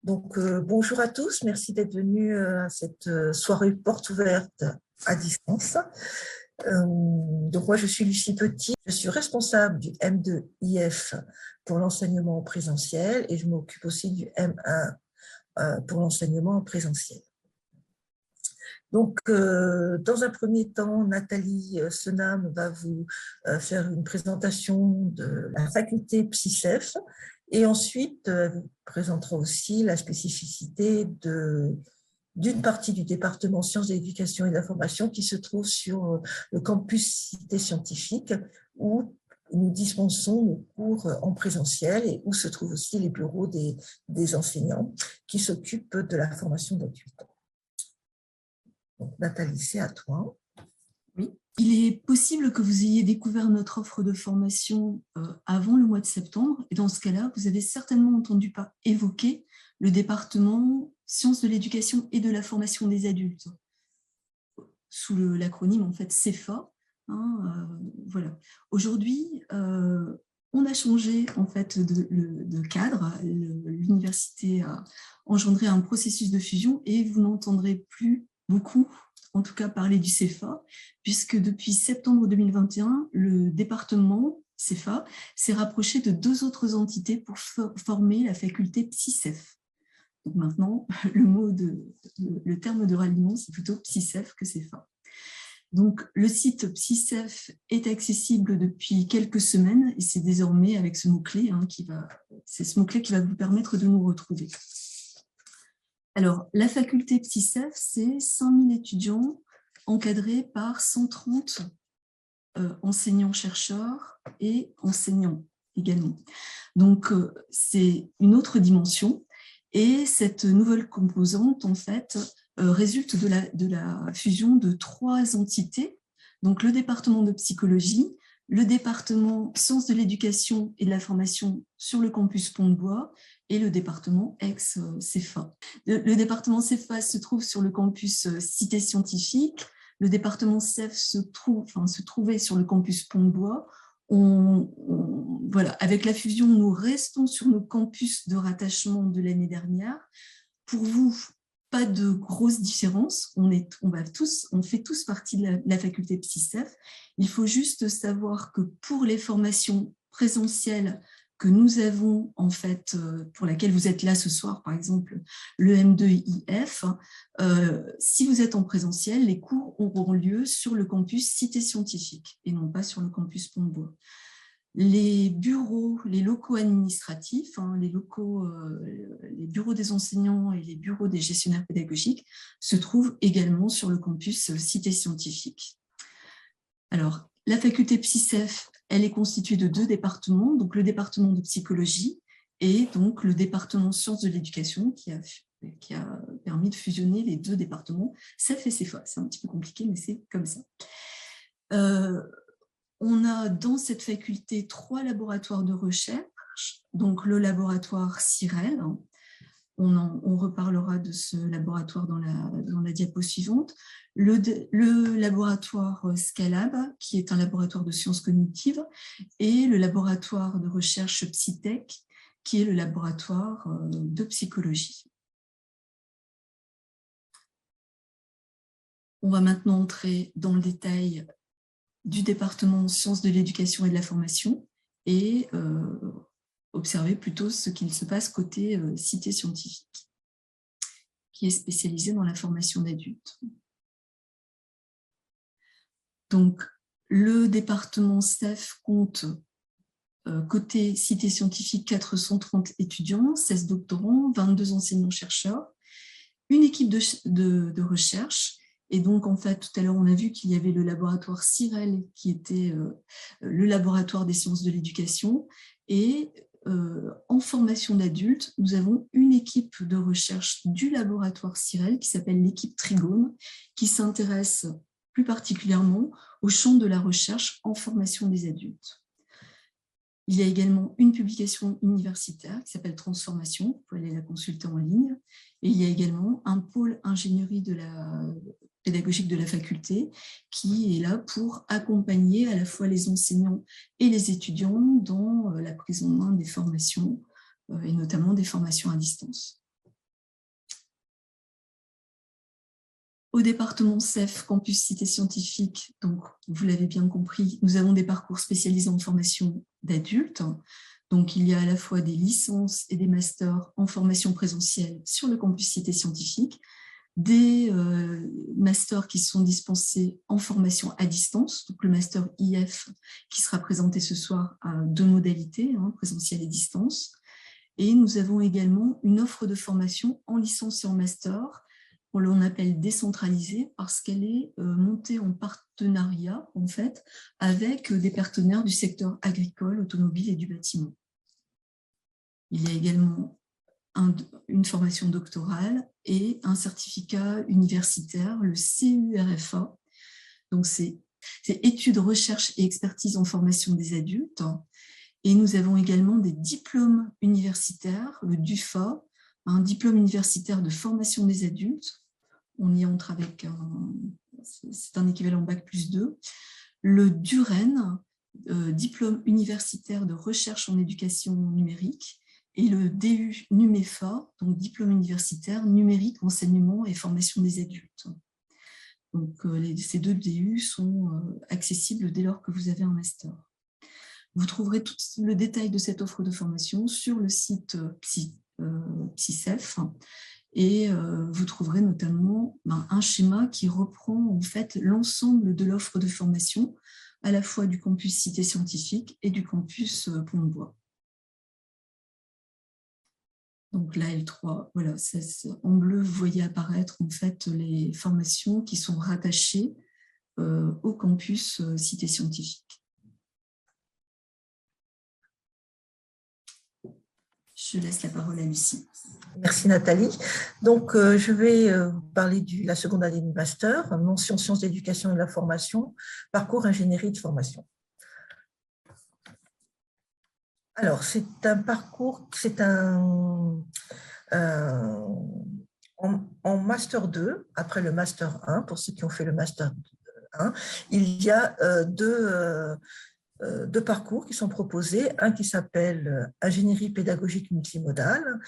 Bonjour à tous, merci d'être venus à cette soirée porte ouverte à distance. Moi, je suis Lucie Petit, je suis responsable du M2IF pour l'enseignement en présentiel et je m'occupe aussi du M1 pour l'enseignement en présentiel. Dans un premier temps, Nathalie Senam va vous faire une présentation de la faculté PsyCEF et ensuite elle vous présentera aussi la spécificité d'une partie du département sciences de l'éducation et de la formation qui se trouve sur le campus Cité Scientifique où nous dispensons nos cours en présentiel et où se trouvent aussi les bureaux des enseignants qui s'occupent de la formation d'adultes. Donc, Nathalie, c'est à toi. Oui. Il est possible que vous ayez découvert notre offre de formation avant le mois de septembre. Et dans ce cas-là, vous avez certainement entendu évoquer le département sciences de l'éducation et de la formation des adultes, sous l'acronyme en fait CEFA. Voilà. Aujourd'hui, on a changé en fait de cadre. L'université a engendré un processus de fusion et vous n'entendrez plus beaucoup, en tout cas parler du CEFA, puisque depuis septembre 2021, le département CEFA s'est rapproché de deux autres entités pour former la faculté PsyCEF. Donc maintenant, le terme de ralliement, c'est plutôt PsyCEF que CEFA. Donc, le site PsyCEF est accessible depuis quelques semaines et c'est désormais avec ce mot-clé c'est ce mot-clé qui va vous permettre de nous retrouver. Alors, la faculté PsyCEF, c'est 5000 étudiants encadrés par 130 enseignants-chercheurs et enseignants également. Donc, c'est une autre dimension et cette nouvelle composante, en fait, résulte de la fusion de trois entités, donc le département de psychologie, le département sciences de l'éducation et de la formation sur le campus Pont-de-Bois et le département ex-CEFA. Le département CEFA se trouve sur le campus Cité Scientifique, le département CEF se trouvait sur le campus Pont-de-Bois. Voilà, avec la fusion, nous restons sur nos campus de rattachement de l'année dernière. Pour vous, pas de grosses différences. On fait tous partie de la faculté PsyCEF. Il faut juste savoir que pour les formations présentielles que nous avons, en fait, pour laquelle vous êtes là ce soir, par exemple, le M2IF, si vous êtes en présentiel, les cours auront lieu sur le campus Cité Scientifique et non pas sur le campus Pont-de-Bois. Les bureaux, les locaux administratifs, les bureaux des enseignants et les bureaux des gestionnaires pédagogiques se trouvent également sur le campus Cité Scientifique. Alors, la faculté PsyCEF, elle est constituée de deux départements, donc le département de psychologie et donc le département sciences de l'éducation qui a permis de fusionner les deux départements. CEF et CEFA, c'est un petit peu compliqué, mais c'est comme ça. On a dans cette faculté 3 laboratoires de recherche, donc le laboratoire CIREL, on reparlera de ce laboratoire dans la diapo suivante, le laboratoire Scalab, qui est un laboratoire de sciences cognitives, et le laboratoire de recherche Psytech, qui est le laboratoire de psychologie. On va maintenant entrer dans le détail du département sciences de l'éducation et de la formation et observer plutôt ce qu'il se passe côté Cité Scientifique, qui est spécialisée dans la formation d'adultes. Donc, le département CEF compte côté Cité Scientifique 430 étudiants, 16 doctorants, 22 enseignants-chercheurs, une équipe de recherche. Et donc, en fait, tout à l'heure, on a vu qu'il y avait le laboratoire CIREL, qui était le laboratoire des sciences de l'éducation. Et en formation d'adultes, nous avons une équipe de recherche du laboratoire CIREL qui s'appelle l'équipe Trigone, qui s'intéresse plus particulièrement au champ de la recherche en formation des adultes. Il y a également une publication universitaire qui s'appelle Transformation, vous pouvez aller la consulter en ligne. Et il y a également un pôle ingénierie pédagogique de la faculté qui est là pour accompagner à la fois les enseignants et les étudiants dans la prise en main des formations et notamment des formations à distance. Au département CEF, Campus Cité Scientifique, donc vous l'avez bien compris, nous avons des parcours spécialisés en formation d'adultes. Donc il y a à la fois des licences et des masters en formation présentielle sur le Campus Cité Scientifique, des masters qui sont dispensés en formation à distance, donc le master IF qui sera présenté ce soir à 2 modalités, présentiel et distance. Et nous avons également une offre de formation en licence et en master, qu'on appelle décentralisée parce qu'elle est montée en partenariat en fait avec des partenaires du secteur agricole, automobile et du bâtiment. Il y a également une formation doctorale et un certificat universitaire, le CURFA. Donc c'est études, recherche et expertise en formation des adultes. Et nous avons également des diplômes universitaires, le DUFA, un diplôme universitaire de formation des adultes. On y entre avec c'est un équivalent Bac+2. Le DUREN, diplôme universitaire de recherche en éducation numérique, et le DU NUMEFA, donc diplôme universitaire numérique, enseignement et formation des adultes. Donc ces 2 DU sont accessibles dès lors que vous avez un master. Vous trouverez tout le détail de cette offre de formation sur le site PsyCEF et vous trouverez notamment un schéma qui reprend en fait l'ensemble de l'offre de formation à la fois du campus Cité Scientifique et du campus Pont-de-Bois. Donc la L3, voilà, en bleu, vous voyez apparaître en fait les formations qui sont rattachées au campus Cité Scientifique. Je laisse la parole à Lucie. Merci Nathalie. Donc, je vais parler de la seconde année du master, mention sciences d'éducation et de la formation, parcours ingénierie de formation. Alors, c'est un parcours, c'est en Master 2, après le Master 1, pour ceux qui ont fait le Master 1, il y a deux parcours qui sont proposés, un qui s'appelle ingénierie pédagogique multimodale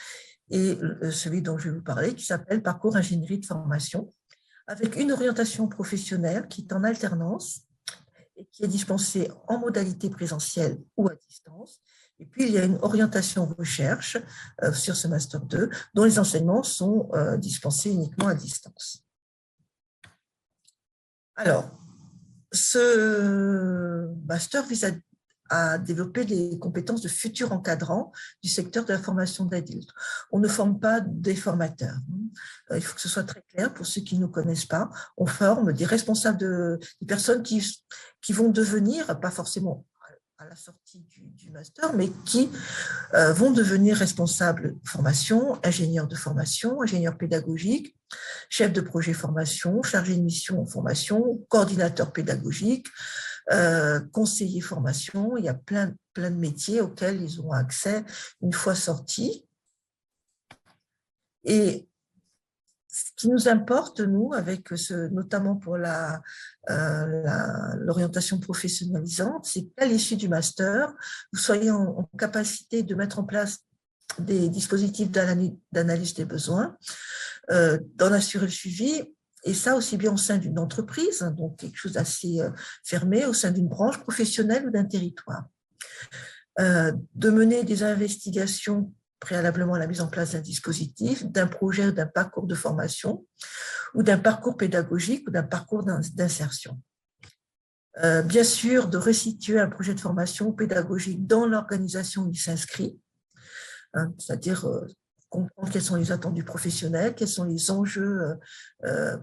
et celui dont je vais vous parler qui s'appelle parcours ingénierie de formation, avec une orientation professionnelle qui est en alternance et qui est dispensée en modalité présentielle ou à distance. Et puis, il y a une orientation recherche sur ce Master 2 dont les enseignements sont dispensés uniquement à distance. Alors, ce master vise à développer les compétences de futurs encadrants du secteur de la formation d'adultes. On ne forme pas des formateurs. Il faut que ce soit très clair pour ceux qui ne nous connaissent pas. On forme des responsables, des personnes qui vont devenir, pas forcément à la sortie du master, mais qui vont devenir responsables de formation, ingénieurs de formation, ingénieurs pédagogiques, chefs de projet formation, chargés de mission en formation, coordinateurs pédagogiques, conseillers formation. Il y a plein de métiers auxquels ils auront accès une fois sortis. Et ce qui nous importe, nous, notamment pour l'orientation professionnalisante, c'est qu'à l'issue du master, vous soyez en capacité de mettre en place des dispositifs d'analyse des besoins, d'en assurer le suivi, et ça aussi bien au sein d'une entreprise, donc quelque chose d'assez fermé, au sein d'une branche professionnelle ou d'un territoire. De mener des investigations préalablement à la mise en place d'un dispositif, d'un projet ou d'un parcours de formation, ou d'un parcours pédagogique ou d'un parcours d'insertion. Bien sûr, de restituer un projet de formation pédagogique dans l'organisation où il s'inscrit, c'est-à-dire comprendre quelles sont les attentes du professionnel, quels sont les enjeux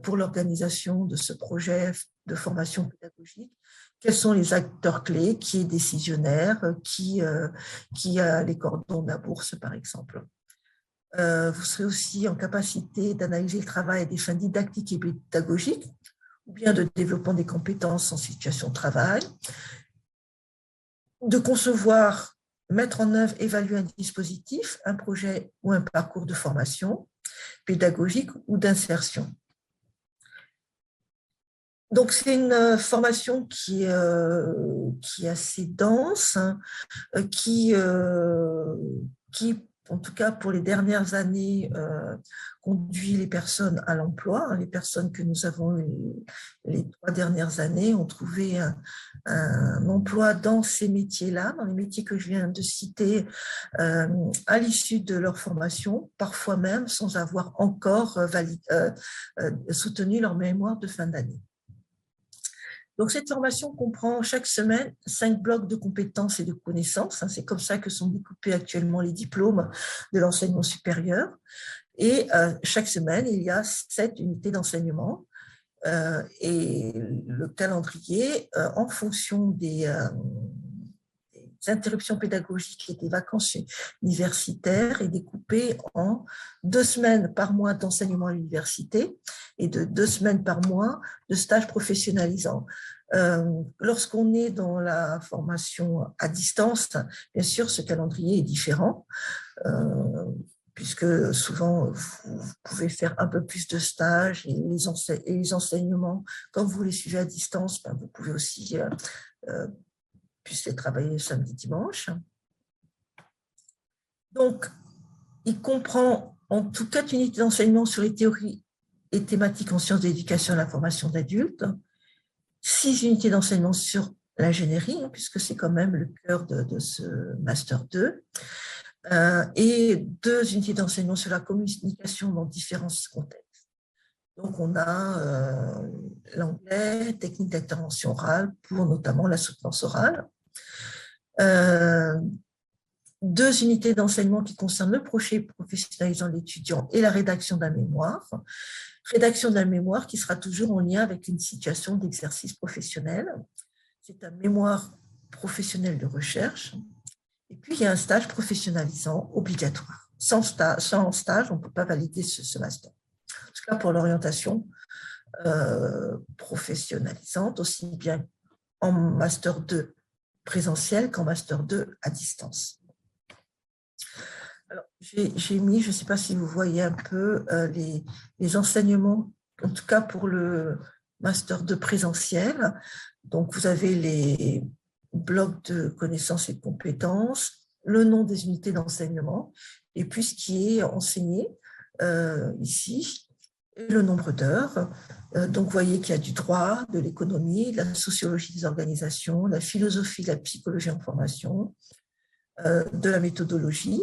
pour l'organisation de ce projet de formation pédagogique, quels sont les acteurs clés, qui est décisionnaire, qui a les cordons de la bourse, par exemple. Vous serez aussi en capacité d'analyser le travail à des fins didactiques et pédagogiques, ou bien de développement des compétences en situation de travail, de concevoir, mettre en œuvre, évaluer un dispositif, un projet ou un parcours de formation pédagogique ou d'insertion. Donc, c'est une formation qui est assez dense, qui en tout cas pour les dernières années, conduit les personnes à l'emploi. Les personnes que nous avons eues les 3 dernières années ont trouvé un emploi dans ces métiers-là, dans les métiers que je viens de citer, à l'issue de leur formation, parfois même sans avoir encore soutenu leur mémoire de fin d'année. Donc, cette formation comprend chaque semaine 5 blocs de compétences et de connaissances. C'est comme ça que sont découpés actuellement les diplômes de l'enseignement supérieur. Et chaque semaine, il y a 7 unités d'enseignement. Et le calendrier, en fonction des interruptions pédagogiques et des vacances universitaires, est découpé en 2 semaines par mois d'enseignement à l'université et de 2 semaines par mois de stages professionnalisants. Lorsqu'on est dans la formation à distance, bien sûr, ce calendrier est différent, puisque souvent, vous pouvez faire un peu plus de stages et les enseignements, comme vous les suivez à distance, vous pouvez aussi puissiez travailler le samedi, dimanche. Donc, il comprend en tout 4 unités d'enseignement sur les théories et thématiques en sciences de l'éducation et la formation d'adultes, 6 unités d'enseignement sur l'ingénierie, puisque c'est quand même le cœur de ce Master 2, et 2 unités d'enseignement sur la communication dans différents contextes. Donc, on a l'anglais, technique d'intervention orale, pour notamment la soutenance orale. 2 unités d'enseignement qui concernent le projet professionnalisant l'étudiant et la rédaction d'un mémoire. Rédaction d'un mémoire qui sera toujours en lien avec une situation d'exercice professionnel. C'est un mémoire professionnel de recherche. Et puis, il y a un stage professionnalisant obligatoire. Sans stage, on ne peut pas valider ce master. En tout cas, pour l'orientation professionnalisante, aussi bien en Master 2 présentiel qu'en Master 2 à distance. Alors, j'ai mis, je ne sais pas si vous voyez un peu les enseignements, en tout cas pour le Master 2 présentiel. Donc, vous avez les blocs de connaissances et de compétences, le nom des unités d'enseignement, et puis ce qui est enseigné ici, et le nombre d'heures. Donc, vous voyez qu'il y a du droit, de l'économie, de la sociologie des organisations, de la philosophie, de la psychologie en formation, de la méthodologie,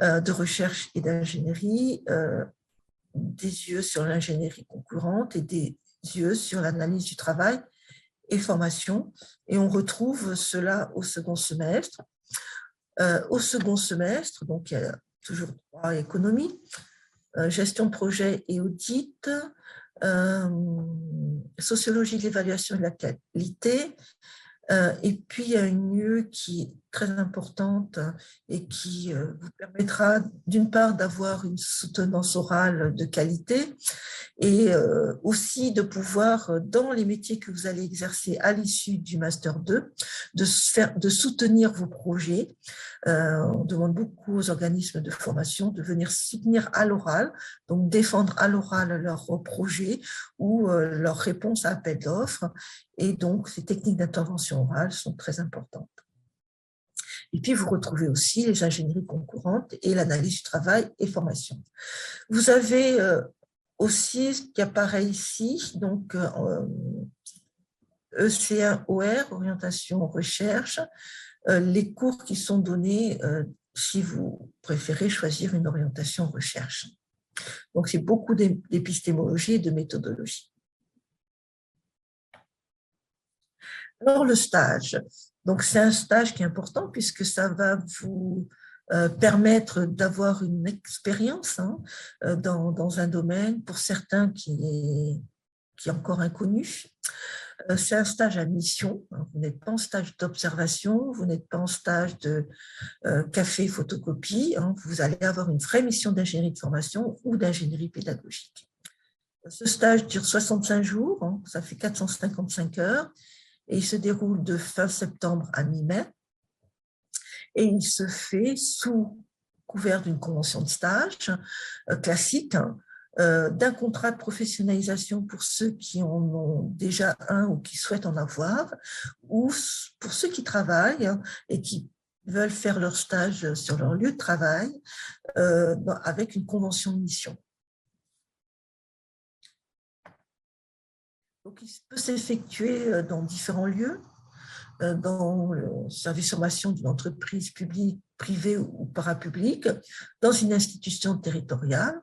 de recherche et d'ingénierie, des yeux sur l'ingénierie concurrente et des yeux sur l'analyse du travail et formation. Et on retrouve cela au second semestre. Au second semestre, donc il y a toujours droit et économie, gestion de projet et audit, sociologie de l'évaluation et de la qualité, et puis il y a une UE qui est très importante et qui vous permettra d'une part d'avoir une soutenance orale de qualité et aussi de pouvoir, dans les métiers que vous allez exercer à l'issue du Master 2, de soutenir vos projets. On demande beaucoup aux organismes de formation de venir soutenir à l'oral, donc défendre à l'oral leurs projets ou leurs réponses à appel d'offres. Et donc, ces techniques d'intervention orale sont très importantes. Et puis, vous retrouvez aussi les ingénieries concurrentes et l'analyse du travail et formation. Vous avez aussi ce qui apparaît ici, donc EC1OR, orientation recherche, les cours qui sont donnés si vous préférez choisir une orientation recherche. Donc, c'est beaucoup d'épistémologie et de méthodologie. Alors, le stage. Donc, c'est un stage qui est important puisque ça va vous permettre d'avoir une expérience dans un domaine, pour certains qui est encore inconnu. C'est un stage à mission. Vous n'êtes pas en stage d'observation, vous n'êtes pas en stage de café photocopie. Vous allez avoir une vraie mission d'ingénierie de formation ou d'ingénierie pédagogique. Ce stage dure 65 jours, ça fait 455 heures. Et il se déroule de fin septembre à mi-mai. Et il se fait sous couvert d'une convention de stage classique, d'un contrat de professionnalisation pour ceux qui en ont déjà un ou qui souhaitent en avoir, ou pour ceux qui travaillent et qui veulent faire leur stage sur leur lieu de travail avec une convention de mission. Donc, il peut s'effectuer dans différents lieux, dans le service formation d'une entreprise publique, privée ou parapublique, dans une institution territoriale,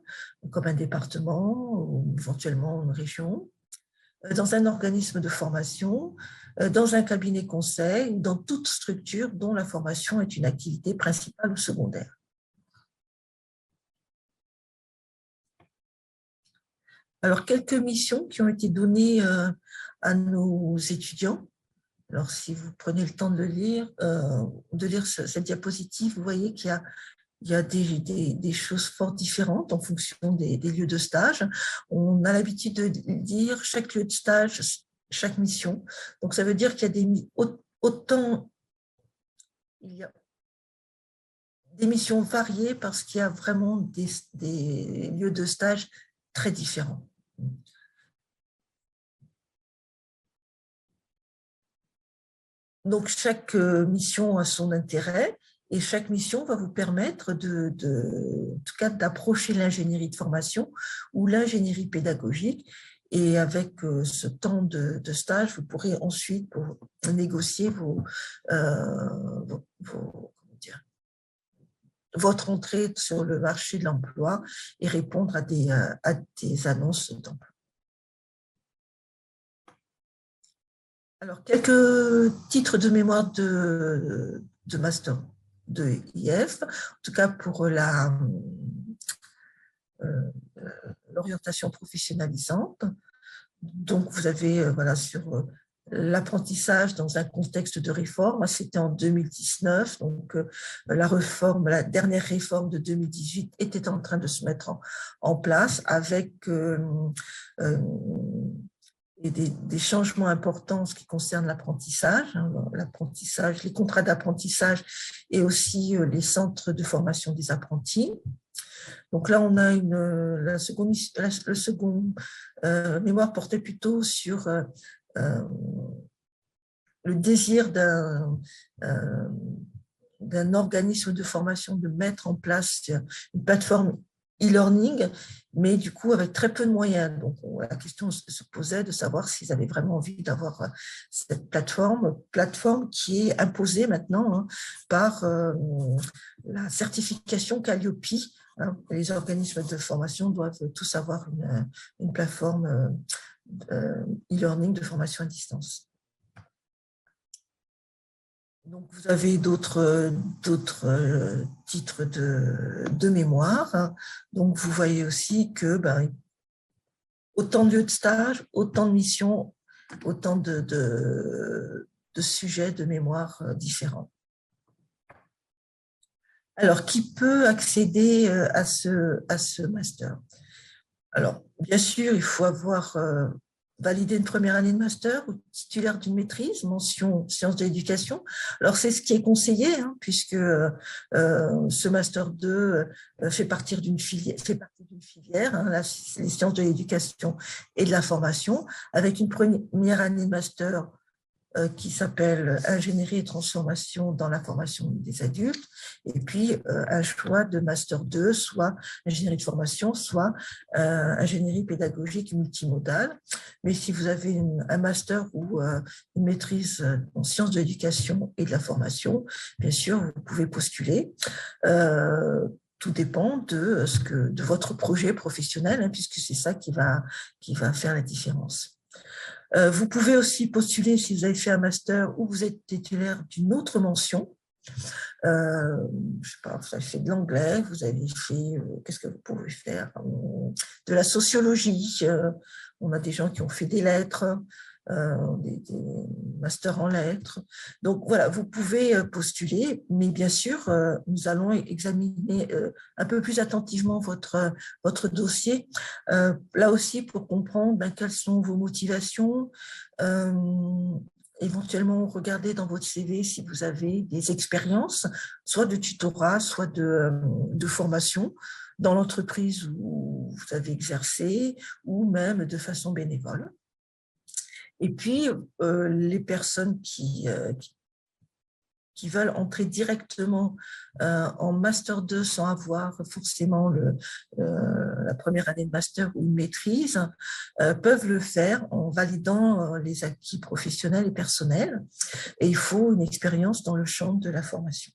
comme un département ou éventuellement une région, dans un organisme de formation, dans un cabinet conseil ou dans toute structure dont la formation est une activité principale ou secondaire. Alors, quelques missions qui ont été données à nos étudiants. Alors, si vous prenez le temps de lire cette diapositive, vous voyez qu'il y a des choses fort différentes en fonction des lieux de stage. On a l'habitude de dire chaque lieu de stage, chaque mission. Donc, ça veut dire qu'il y a il y a des missions variées parce qu'il y a vraiment des lieux de stage très différents. Donc, chaque mission a son intérêt et chaque mission va vous permettre en tout cas, d'approcher l'ingénierie de formation ou l'ingénierie pédagogique. Et avec ce temps de stage, vous pourrez ensuite négocier votre entrée sur le marché de l'emploi et répondre à des annonces d'emploi. Alors, quelques titres de mémoire de master de IF, en tout cas pour l'orientation professionnalisante. Donc, vous avez voilà, sur l'apprentissage dans un contexte de réforme, c'était en 2019, donc la dernière réforme de 2018 était en train de se mettre en place avec et des changements importants en ce qui concerne l'apprentissage, les contrats d'apprentissage et aussi les centres de formation des apprentis. Donc là, on a le second mémoire portait plutôt sur le désir d'un organisme de formation de mettre en place une plateforme e-learning, mais du coup avec très peu de moyens. Donc la question se posait de savoir s'ils avaient vraiment envie d'avoir cette plateforme qui est imposée maintenant par la certification Calliope. Les organismes de formation doivent tous avoir une plateforme e-learning de formation à distance. Donc, vous avez d'autres titres de mémoire. Donc, vous voyez aussi que autant de lieux de stage, autant de missions, autant de sujets de mémoire différents. Alors, qui peut accéder à ce master? Alors, bien sûr, il faut avoir validé une première année de master ou titulaire d'une maîtrise, mention sciences de l'éducation. Alors, c'est ce qui est conseillé, puisque ce master 2 fait partie d'une filière, les sciences de l'éducation et de la formation, avec une première année de master qui s'appelle ingénierie et transformation dans la formation des adultes, et puis un choix de master 2, soit ingénierie de formation, soit ingénierie pédagogique multimodale. Mais si vous avez un master ou une maîtrise en sciences de l'éducation et de la formation, bien sûr, vous pouvez postuler. Tout dépend de votre projet professionnel, puisque c'est ça qui va faire la différence. Vous pouvez aussi postuler si vous avez fait un master ou vous êtes titulaire d'une autre mention. Je ne sais pas, vous avez fait de l'anglais, vous avez fait, qu'est-ce que vous pouvez faire? De la sociologie, on a des gens qui ont fait des lettres, des masters en lettres. Donc voilà, vous pouvez postuler, mais bien sûr, nous allons examiner un peu plus attentivement votre dossier, là aussi pour comprendre quelles sont vos motivations, éventuellement regarder dans votre CV si vous avez des expériences, soit de tutorat, soit de formation dans l'entreprise où vous avez exercé ou même de façon bénévole. Et puis, les personnes qui qui veulent entrer directement en Master 2 sans avoir forcément la première année de Master ou une maîtrise, peuvent le faire en validant les acquis professionnels et personnels. Et il faut une expérience dans le champ de la formation.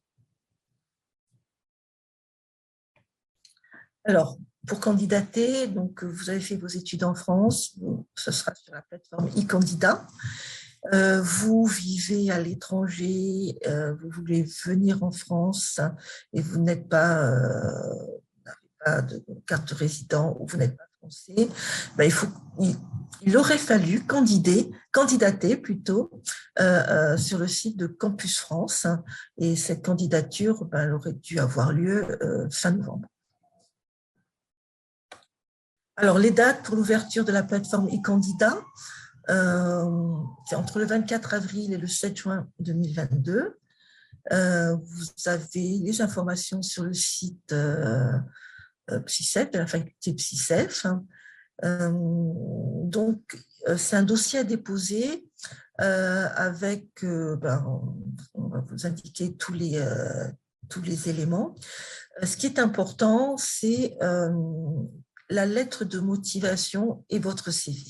Alors, pour candidater, donc, vous avez fait vos études en France, ce sera sur la plateforme e-candidat. Vous vivez à l'étranger, vous voulez venir en France et vous n'avez pas de carte de résident ou vous n'êtes pas français, ben, il aurait fallu candidater plutôt sur le site de Campus France, et cette candidature, ben, elle aurait dû avoir lieu fin novembre. Alors, les dates pour l'ouverture de la plateforme e-candidat, c'est entre le 24 avril et le 7 juin 2022. Vous avez les informations sur le site PsyCEF, de la faculté PsyCEF. Donc, c'est un dossier à déposer avec, on va vous indiquer tous les éléments. Ce qui est important, c'est la lettre de motivation et votre CV.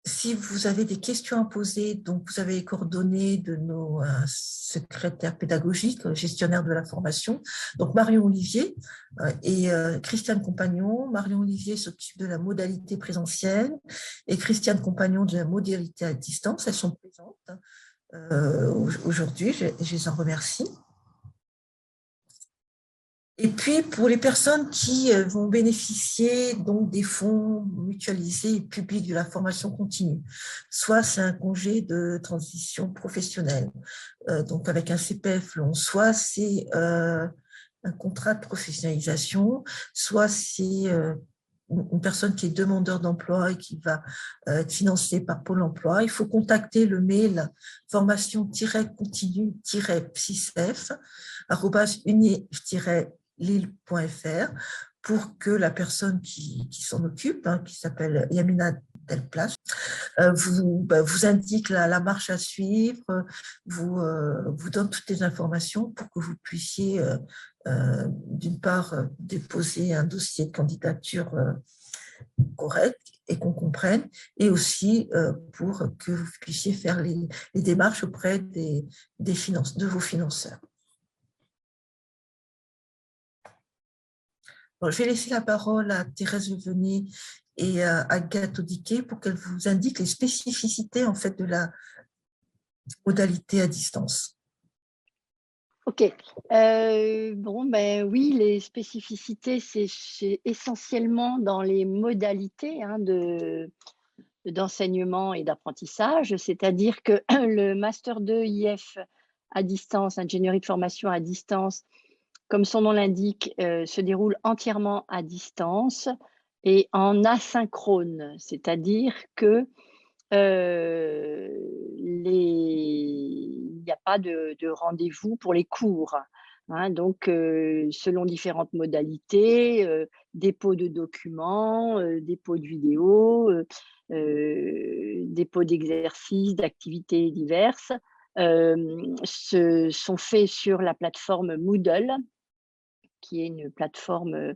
Si vous avez des questions à poser, donc vous avez les coordonnées de nos secrétaires pédagogiques, gestionnaires de la formation, donc Marion Olivier et Christiane Compagnon. Marion Olivier s'occupe de la modalité présentielle et Christiane Compagnon de la modalité à distance. Elles sont présentes aujourd'hui, je les en remercie. Et puis, pour les personnes qui vont bénéficier donc des fonds mutualisés et publics de la formation continue, soit c'est un congé de transition professionnelle, donc avec un CPF long, soit c'est un contrat de professionnalisation, soit c'est une personne qui est demandeur d'emploi et qui va être financée par Pôle emploi. Il faut contacter le mail formation-continue-psycef@uni-lille.fr pour que la personne qui s'en occupe, qui s'appelle Yamina Delplace, vous indique la marche à suivre, vous donne toutes les informations pour que vous puissiez, d'une part, déposer un dossier de candidature correct et qu'on comprenne, et aussi pour que vous puissiez faire les démarches auprès de vos financeurs. Bon, je vais laisser la parole à Thérèse Levenet et à Agathe Odiquet pour qu'elles vous indiquent les spécificités en fait de la modalité à distance. Ok. Oui, les spécificités, c'est essentiellement dans les modalités d'enseignement et d'apprentissage, c'est-à-dire que le Master 2 IF à distance, ingénierie de formation à distance, comme son nom l'indique, se déroule entièrement à distance et en asynchrone, c'est-à-dire que il n'y a pas de rendez-vous pour les cours. Donc, selon différentes modalités, dépôt de documents, dépôt de vidéos, dépôt d'exercices, d'activités diverses, sont faits sur la plateforme Moodle, qui est une plateforme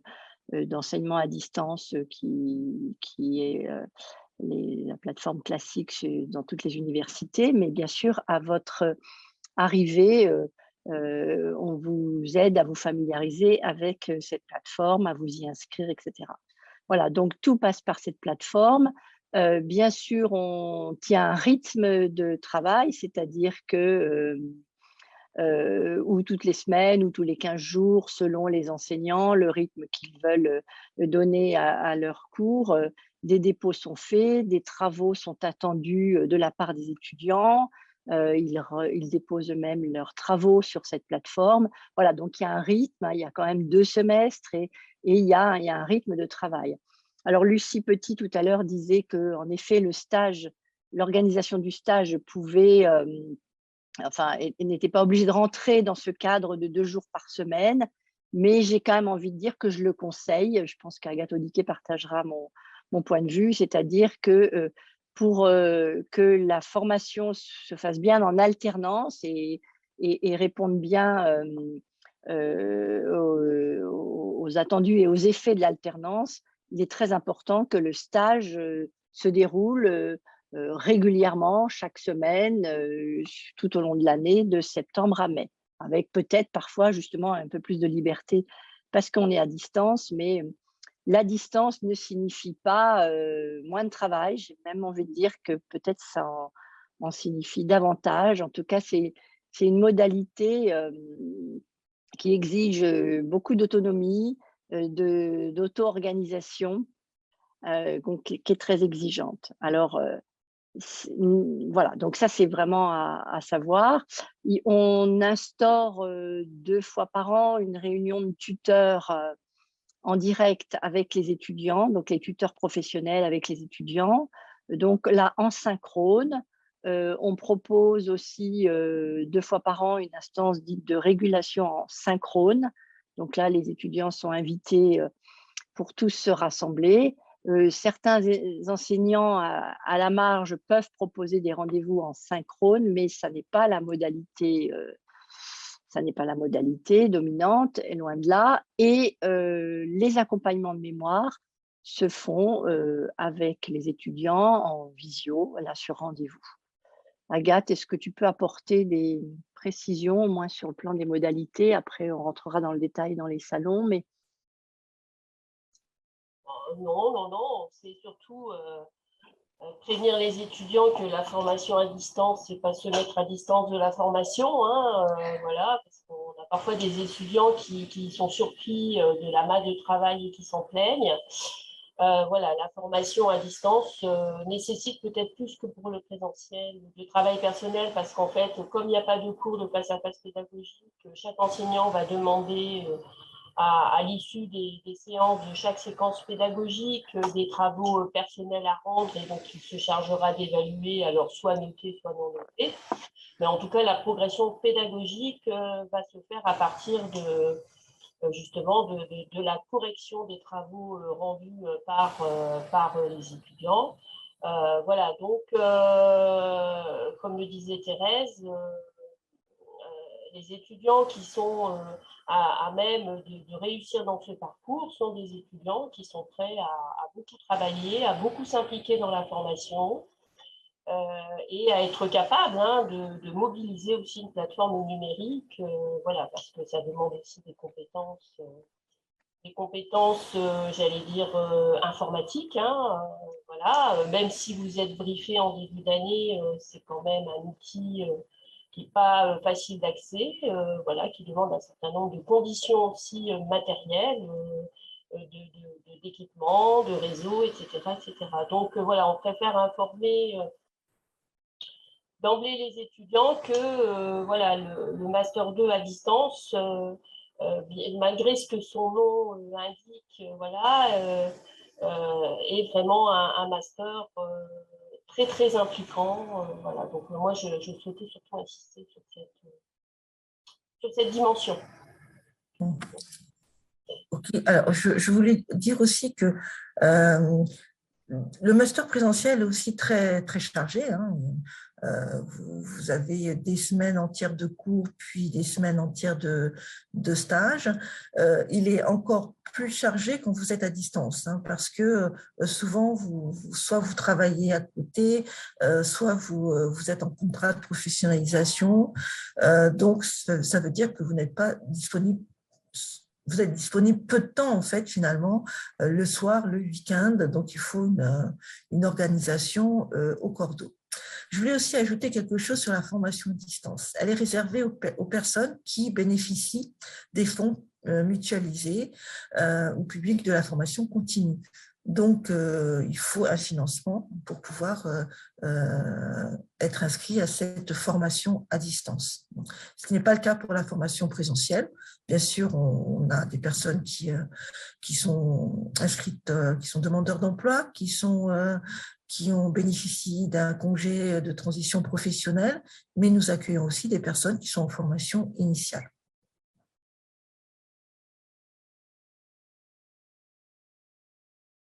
d'enseignement à distance qui est la plateforme classique dans toutes les universités, mais bien sûr, à votre arrivée, on vous aide à vous familiariser avec cette plateforme, à vous y inscrire, etc. Voilà, donc tout passe par cette plateforme. Bien sûr, on tient un rythme de travail, c'est-à-dire que ou toutes les semaines ou tous les 15 jours, selon les enseignants, le rythme qu'ils veulent donner à leurs cours. Des dépôts sont faits, des travaux sont attendus de la part des étudiants. Ils déposent eux-mêmes leurs travaux sur cette plateforme. Voilà, donc il y a un rythme, il y a quand même 2 semestres et il y a un rythme de travail. Alors Lucie Petit tout à l'heure disait qu'en effet, l'organisation du stage pouvait elle n'était pas obligée de rentrer dans ce cadre de 2 jours par semaine, mais j'ai quand même envie de dire que je le conseille. Je pense qu'Agathe Odiquet partagera mon point de vue, c'est-à-dire que pour que la formation se fasse bien en alternance et réponde bien aux attendus et aux effets de l'alternance, il est très important que le stage se déroule régulièrement, chaque semaine, tout au long de l'année, de septembre à mai, avec peut-être parfois justement un peu plus de liberté parce qu'on est à distance, mais la distance ne signifie pas moins de travail. J'ai même envie de dire que peut-être ça en signifie davantage. En tout cas, c'est une modalité qui exige beaucoup d'autonomie, d'auto-organisation, qui est très exigeante. Alors, voilà, donc ça, c'est vraiment à savoir. On instaure 2 fois par an une réunion de tuteurs en direct avec les étudiants, donc les tuteurs professionnels avec les étudiants, donc là en synchrone. On propose aussi 2 fois par an une instance dite de régulation en synchrone. Donc là, les étudiants sont invités pour tous se rassembler. Certains enseignants à la marge peuvent proposer des rendez-vous en synchrone, mais ça n'est pas la modalité dominante, et loin de là. Et les accompagnements de mémoire se font avec les étudiants en visio, là sur rendez-vous. Agathe, est-ce que tu peux apporter des précisions, au moins sur le plan des modalités? Après, on rentrera dans le détail dans les salons, mais… Non, c'est surtout prévenir les étudiants que la formation à distance, c'est pas se mettre à distance de la formation, hein, voilà, parce qu'on a parfois des étudiants qui sont surpris de la masse de travail et qui s'en plaignent. Voilà, la formation à distance nécessite peut-être plus que pour le présentiel, le travail personnel, parce qu'en fait, comme il n'y a pas de cours de face-à-face pédagogique, chaque enseignant va demander à l'issue des séances de chaque séquence pédagogique, des travaux personnels à rendre, et donc il se chargera d'évaluer, alors soit noté, soit non noté. Mais en tout cas, la progression pédagogique va se faire à partir de justement de la correction des travaux rendus par les étudiants. Voilà, donc, comme le disait Thérèse, les étudiants qui sont à même de réussir dans ce parcours sont des étudiants qui sont prêts à beaucoup travailler, à beaucoup s'impliquer dans la formation et à être capables de mobiliser aussi une plateforme numérique, voilà, parce que ça demande aussi des compétences j'allais dire, informatiques. Voilà. Même si vous êtes briefé en début d'année, c'est quand même un outil qui n'est pas facile d'accès, voilà, qui demande un certain nombre de conditions aussi matérielles, d'équipement, de réseau, etc. etc. Donc, voilà, on préfère informer d'emblée les étudiants que voilà, le Master 2 à distance, malgré ce que son nom indique, voilà, est vraiment un master très, très impliquant. Voilà. Donc, moi, je souhaitais surtout insister sur cette dimension. Okay. Alors, je voulais dire aussi que le master présentiel est aussi très, très chargé. Vous avez des semaines entières de cours, puis des semaines entières de stage. Il est encore plus chargé quand vous êtes à distance, parce que souvent, soit vous travaillez à côté, soit vous êtes en contrat de professionnalisation. Donc, ça veut dire que vous n'êtes pas disponible. Vous êtes disponible peu de temps, en fait, finalement, le soir, le week-end. Donc, il faut une organisation au cordeau. Je voulais aussi ajouter quelque chose sur la formation à distance. Elle est réservée aux personnes qui bénéficient des fonds mutualisés au public de la formation continue. Donc, il faut un financement pour pouvoir être inscrit à cette formation à distance. Ce qui n'est pas le cas pour la formation présentielle. Bien sûr, on a des personnes qui sont inscrites, qui sont demandeurs d'emploi, qui ont bénéficié d'un congé de transition professionnelle, mais nous accueillons aussi des personnes qui sont en formation initiale.